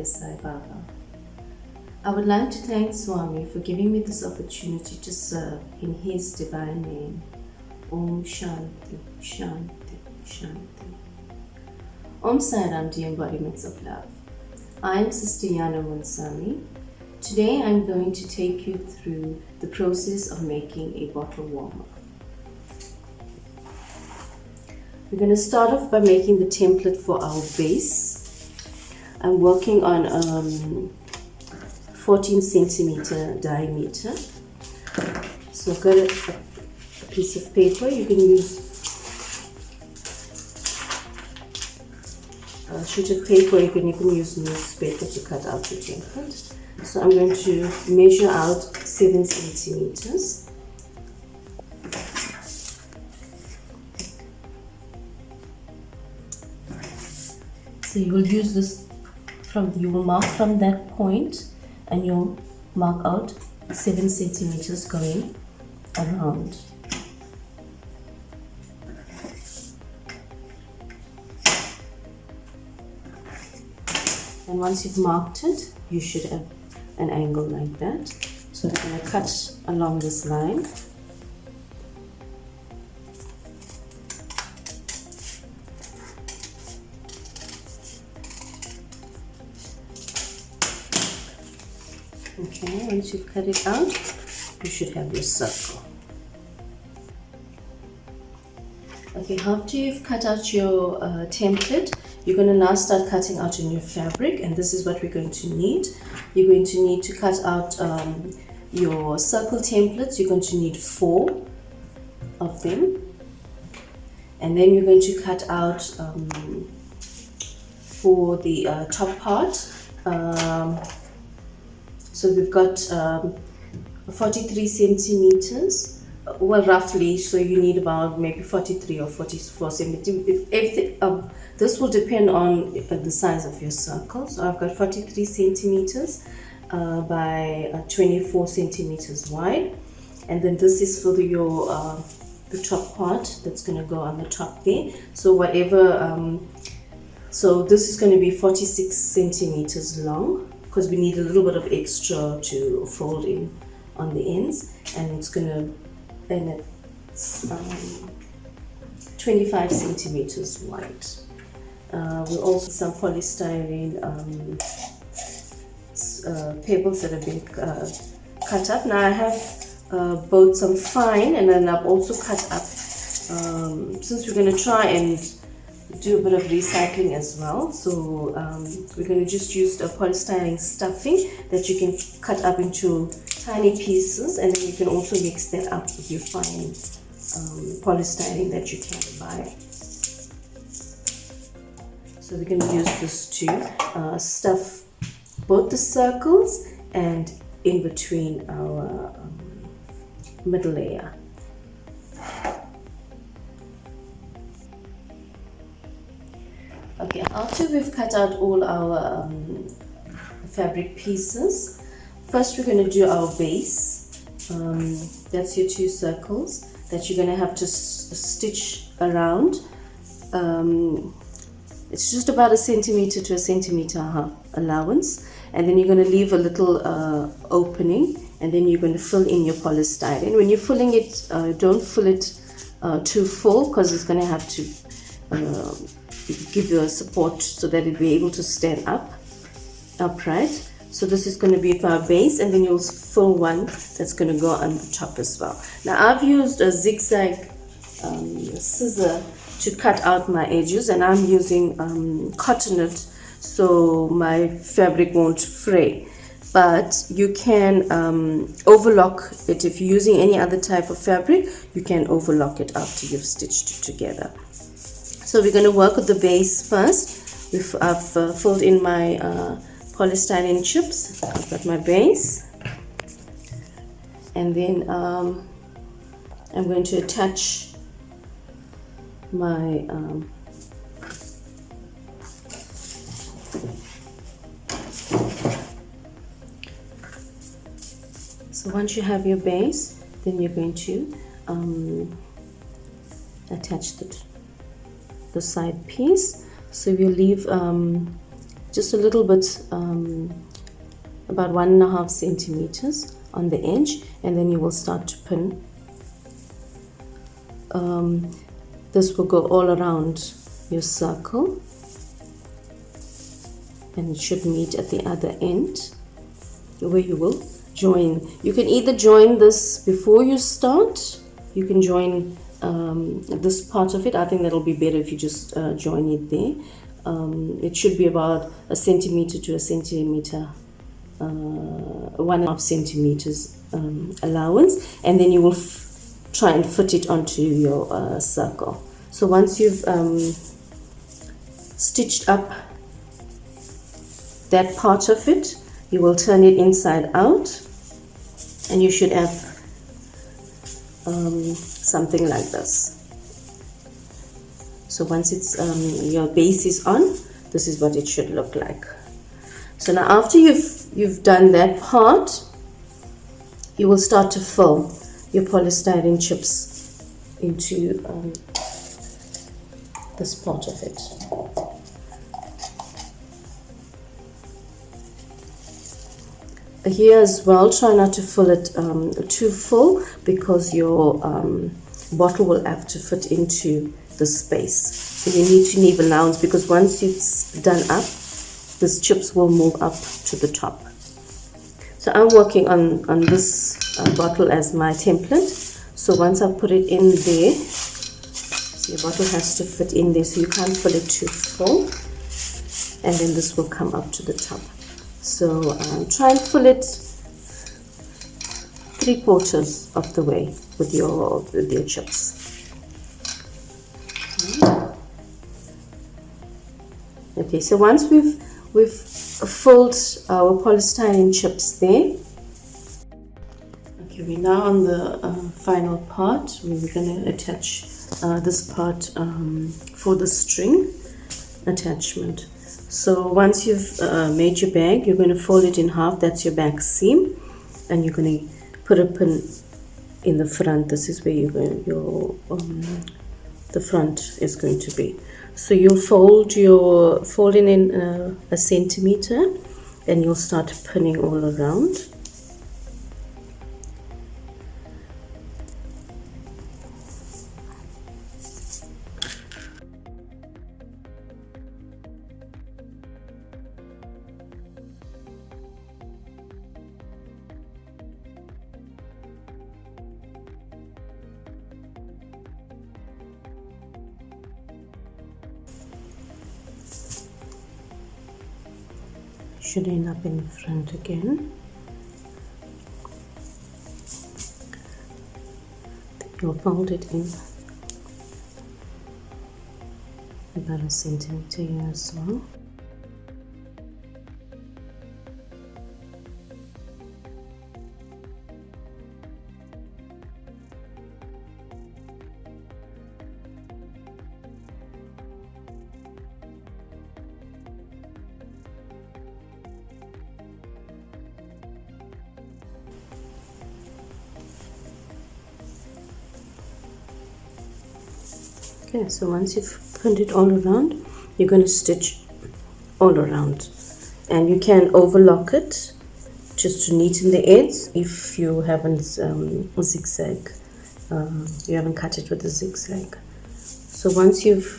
Sai-Baba. I would like to thank Swami for giving me this opportunity to serve in His divine name. Om Shanti, Shanti, Shanti. Om Sai-Ram, the embodiments of love. I am Sister Yana Munsami. Today I'm going to take you through the process of making a bottle warmer. We're going to start off by making the template for our base. I'm working on 14 centimeter diameter. So I've got a piece of paper. You can use a sheet of paper, you can use newspaper to cut out your template. So I'm going to measure out 7 centimeters. So you will use this you will mark from that point and you'll mark out 7 centimeters going around. And once you've marked it, you should have an angle like that. So we're going to cut along this line. Okay, once you've cut it out, you should have your circle. Okay, after you've cut out your template, you're going to now start cutting out your new fabric, and this is what we're going to need. You're going to need to cut out your circle templates. You're going to need 4 of them, and then you're going to cut out for the top part. So we've got 43 centimeters. Well, roughly, so you need about maybe 43 or 44 centimeters. This will depend on the size of your circle. So I've got 43 centimeters by 24 centimeters wide, and then this is for the top part that's going to go on the top there. So whatever. So this is going to be 46 centimeters long because we need a little bit of extra to fold in on the ends, and it's going to. And it's 25 centimeters wide. We'll also some polystyrene pebbles that have been cut up. Now I have both some fine, and then I've also cut up, since we're going to try and do a bit of recycling as well. So we're going to just use a polystyrene stuffing that you can cut up into tiny pieces, and then you can also mix that up with your fine polystyrene that you can buy. So we're going to use this to stuff both the circles and in between our middle layer. Okay, after we've cut out all our fabric pieces, first we're going to do our base. That's your 2 circles that you're going to have to stitch around. It's just about 1 centimeter to 1.5 centimeter allowance, and then you're going to leave a little opening, and then you're going to fill in your polystyrene. When you're filling it, don't fill it too full, because it's going to have to give you a support so that it'll be able to stand upright. So this is going to be for our base, and then you'll fill one that's going to go on the top as well. Now I've used a zigzag scissor to cut out my edges, and I'm using cottonette so my fabric won't fray. But you can overlock it. If you're using any other type of fabric, you can overlock it after you've stitched it together. So we're going to work with the base first. I've filled in my polystyrene chips. I've got my base, and then I'm going to attach my so once you have your base, then you're going to attach the side piece. So we'll leave just a little bit, about 1.5 centimeters on the edge, and then you will start to pin. This will go all around your circle, and it should meet at the other end where you will join. You can either join this before you start, you can join this part of it. I think that'll be better if you just join it there. It should be about 1 centimeter to 1 centimeter, 1.5 centimeters allowance, and then you will try and fit it onto your circle. So once you've stitched up that part of it, you will turn it inside out, and you should have something like this. So once it's your base is on, this is what it should look like. So now after you've done that part, you will start to fill your polystyrene chips into this part of it. Here as well, try not to fill it too full, because your bottle will have to fit into the space. So you need to leave allowance, because once it's done up, these chips will move up to the top. So I'm working on this bottle as my template. So once I put it in there, so your bottle has to fit in there, so you can't fill it too full, and then this will come up to the top. So try and fill it 3/4 of the way with your chips. Okay, so once we've filled our polystyrene chips there. Okay, we're now on the final part where we're going to attach this part for the string attachment. So once you've made your bag, you're going to fold it in half. That's your back seam, and you're going to put a pin in the front. This is where you're going, the front is going to be. So you'll fold it in 1 centimeter, and you'll start pinning all around. Should end up in front again. You'll fold it in about 1 centimeter here as well. Okay, so once you've pinned it all around, you're going to stitch all around, and you can overlock it just to neaten the ends if you haven't zigzag, you haven't cut it with a zigzag. So once you've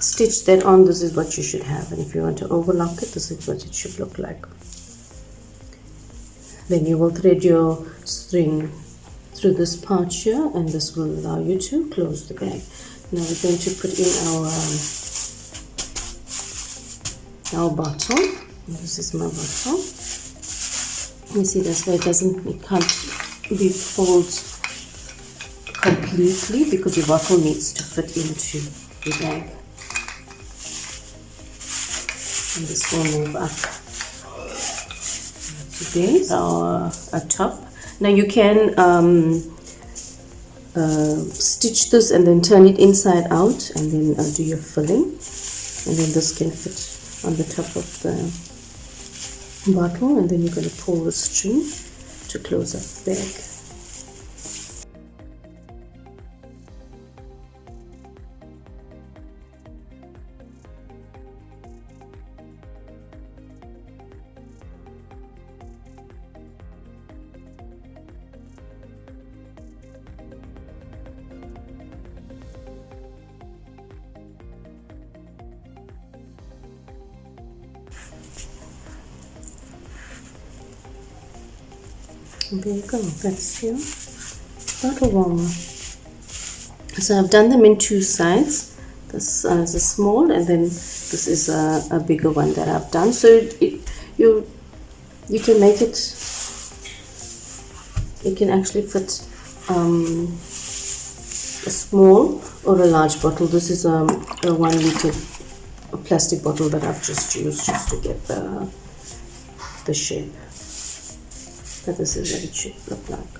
stitched that on, this is what you should have, and if you want to overlock it, this is what it should look like. Then you will thread your string through this part here, and this will allow you to close the bag. Now we're going to put in our bottle. This is my bottle. You see, that's why it can't be folded completely, because your bottle needs to fit into the bag. And this will move up. Today is our top. Now you can stitch this and then turn it inside out, and then do your filling, and then this can fit on the top of the bottle, and then you're going to pull the string to close up the bag. There you go, that's your bottle warmer. So I've done them in two sides. This is a small, and then this is a bigger one that I've done. So you can make it, it can actually fit a small or a large bottle. This is a 1 liter plastic bottle that I've just used just to get the shape. But this is what it should look like.